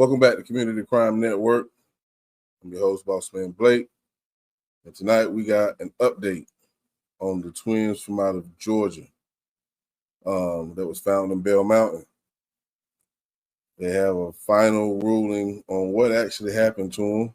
Welcome back to Community Crime Network. I'm your host, Boss Man Blake. And tonight we got an update on the twins from out of Georgia that was found in Bell Mountain. They have a final ruling on what actually happened to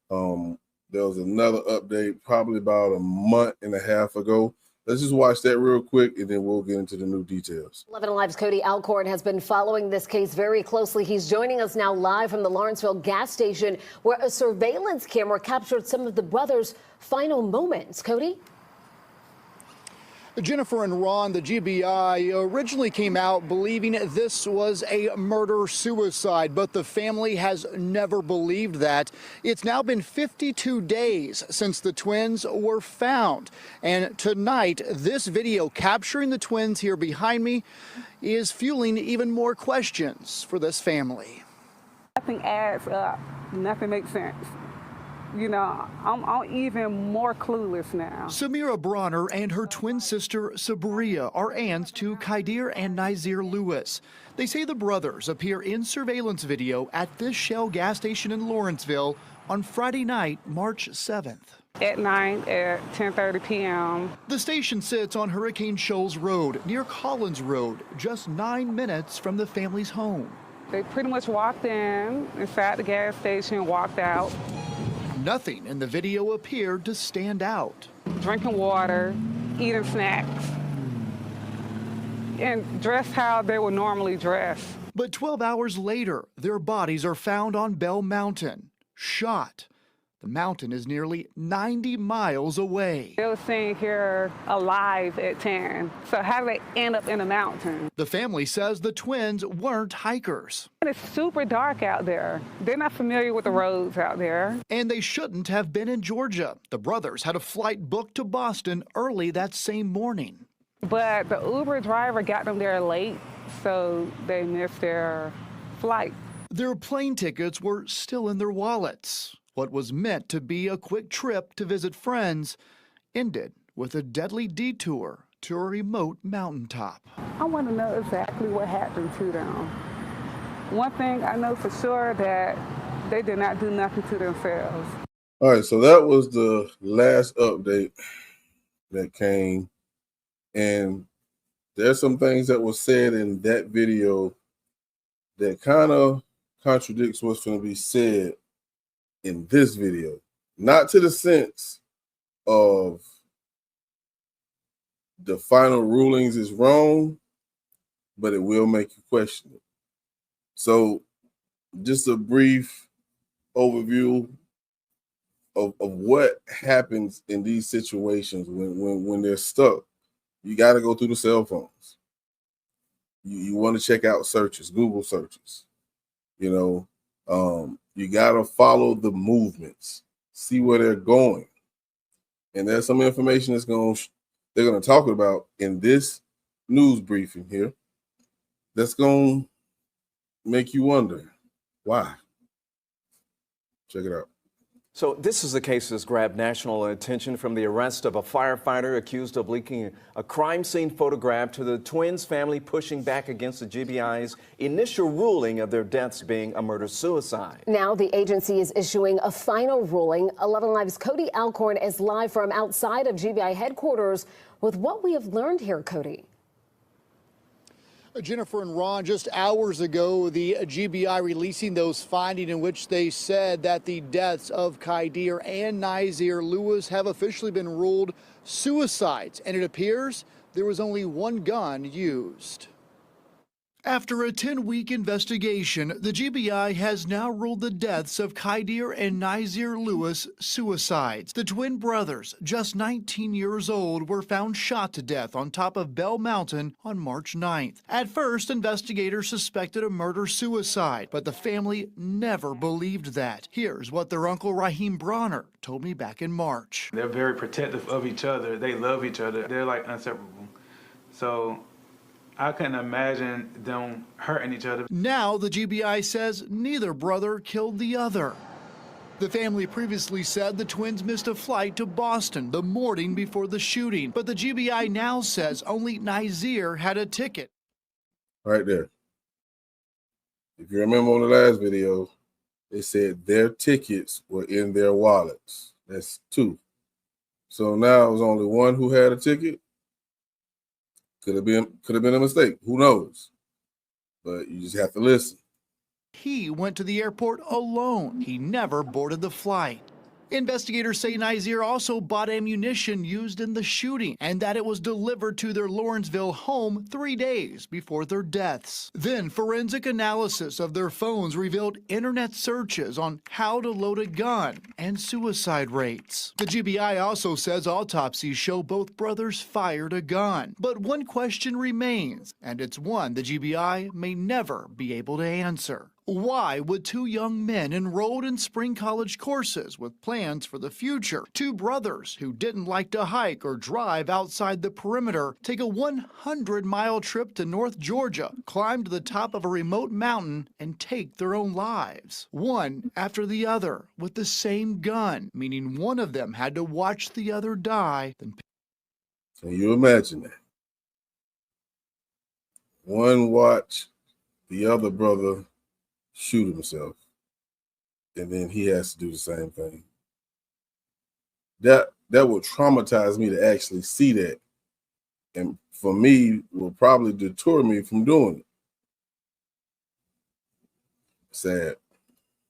them. There was another update probably about a month and a half ago. Let's just watch that real quick, and then we'll get into the new details. 11 Alive's Cody Alcorn has been following this case very closely. He's joining us now live from the Lawrenceville gas station, where a surveillance camera captured some of the brothers' final moments. Cody? Jennifer and Ron, the GBI, originally came out believing this was a murder-suicide, but the family has never believed that. It's now been 52 days since the twins were found. And tonight, this video capturing the twins here behind me is fueling even more questions for this family. Nothing adds up. Nothing makes sense. You know, I'm even more clueless now. Samira Bronner and her twin sister Sabria are aunts to Qaadir and Naazir Lewis. They say the brothers appear in surveillance video at this Shell gas station in Lawrenceville on Friday night, March 7th. At night at 10:30 p.m. The station sits on Hurricane Shoals Road near Collins Road, just 9 minutes from the family's home. They pretty much walked inside the gas station, walked out. Nothing in the video appeared to stand out. Drinking water, eating snacks, and dressed how they would normally dress. But 12 hours later, their bodies are found on Bell Mountain, shot. The mountain is nearly 90 miles away. They were sitting here alive at 10. So how did they end up in a mountain? The family says the twins weren't hikers. It's super dark out there. They're not familiar with the roads out there. And they shouldn't have been in Georgia. The brothers had a flight booked to Boston early that same morning. But the Uber driver got them there late, so they missed their flight. Their plane tickets were still in their wallets. What was meant to be a quick trip to visit friends ended with a deadly detour to a remote mountaintop. I want to know exactly what happened to them. One thing I know for sure, that they did not do nothing to themselves. All right, so that was the last update that came. And there's some things that were said in that video that kind of contradicts what's going to be said in this video. Not to the sense of the final rulings is wrong, but it will make you question it. So just a brief overview of what happens in these situations when they're stuck. You got to go through the cell phones. You want to check out searches, Google searches. You know, you got to follow the movements, see where they're going. And there's some information they're going to talk about in this news briefing here that's going to make you wonder why. Check it out. So this is a case that's grabbed national attention from the arrest of a firefighter accused of leaking a crime scene photograph to the twins' family, pushing back against the GBI's initial ruling of their deaths being a murder-suicide. Now the agency is issuing a final ruling. 11 Live's Cody Alcorn is live from outside of GBI headquarters with what we have learned here, Cody. Jennifer and Ron, just hours ago, the GBI releasing those findings in which they said that the deaths of Qaadir and Naazir Lewis have officially been ruled suicides, and it appears there was only one gun used. After a 10-week investigation, the GBI has now ruled the deaths of Qaadir and Naazir Lewis suicides. The twin brothers, just 19 years old, were found shot to death on top of Bell Mountain on March 9th. At first, investigators suspected a murder-suicide, but the family never believed that. Here's what their uncle Rahim Bronner told me back in March. They're very protective of each other. They love each other. They're like inseparable. So I couldn't imagine them hurting each other. Now the GBI says neither brother killed the other. The family previously said the twins missed a flight to Boston the morning before the shooting, but the GBI now says only Naazir had a ticket. Right there. If you remember on the last video, they said their tickets were in their wallets. That's 2. So now it was only 1 who had a ticket. Could have been a mistake. Who knows? But you just have to listen. He went to the airport alone. He never boarded the flight. Investigators say Naazir also bought ammunition used in the shooting and that it was delivered to their Lawrenceville home 3 days before their deaths. Then forensic analysis of their phones revealed internet searches on how to load a gun and suicide rates. The GBI also says autopsies show both brothers fired a gun. But one question remains, and it's one the GBI may never be able to answer. Why would 2 young men enrolled in spring college courses with plans for the future, 2 brothers who didn't like to hike or drive outside the perimeter, take a 100-mile trip to North Georgia, climb to the top of a remote mountain, and take their own lives? One after the other with the same gun, meaning one of them had to watch the other die. Can you imagine that? One watch the other brother shoot himself, and then he has to do the same thing. That would traumatize me to actually see that, and for me will probably deter me from doing it. Sad.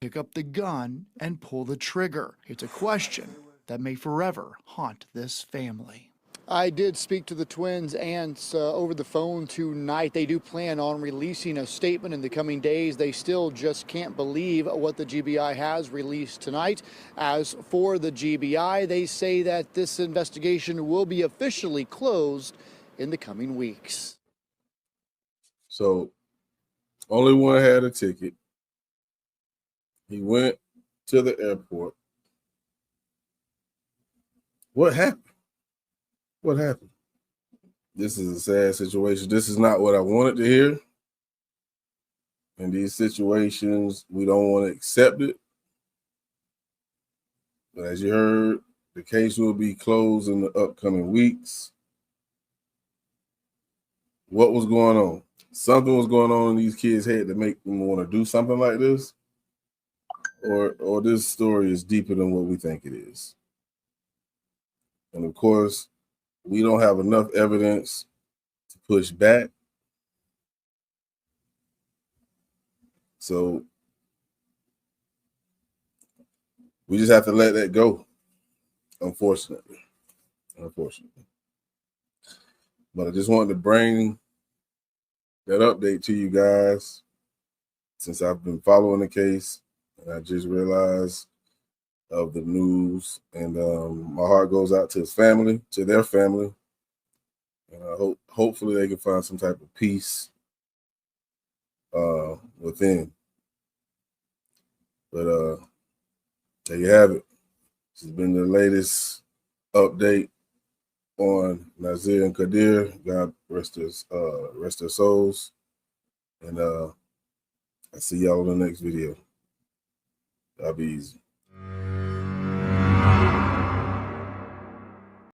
Pick up the gun and pull the trigger. It's a question that may forever haunt this family. I did speak to the twins' aunts over the phone tonight. They do plan on releasing a statement in the coming days. They still just can't believe what the GBI has released tonight. As for the GBI, they say that this investigation will be officially closed in the coming weeks. So, only one had a ticket. He went to the airport. What happened? What happened? This is a sad situation. This is not what I wanted to hear. In these situations, we don't want to accept it. But as you heard, the case will be closed in the upcoming weeks. What was going on? Something was going on in these kids' head to make them want to do something like this. Or this story is deeper than what we think it is. And of course, we don't have enough evidence to push back. So we just have to let that go, unfortunately. But I just wanted to bring that update to you guys since I've been following the case, and I just realized of the news, and my heart goes out to his family, to their family, and I hopefully they can find some type of peace within. But there you have it. This has been the latest update on Naazir and Qaadir. God rest their souls, and I see y'all in the next video. Y'all be easy.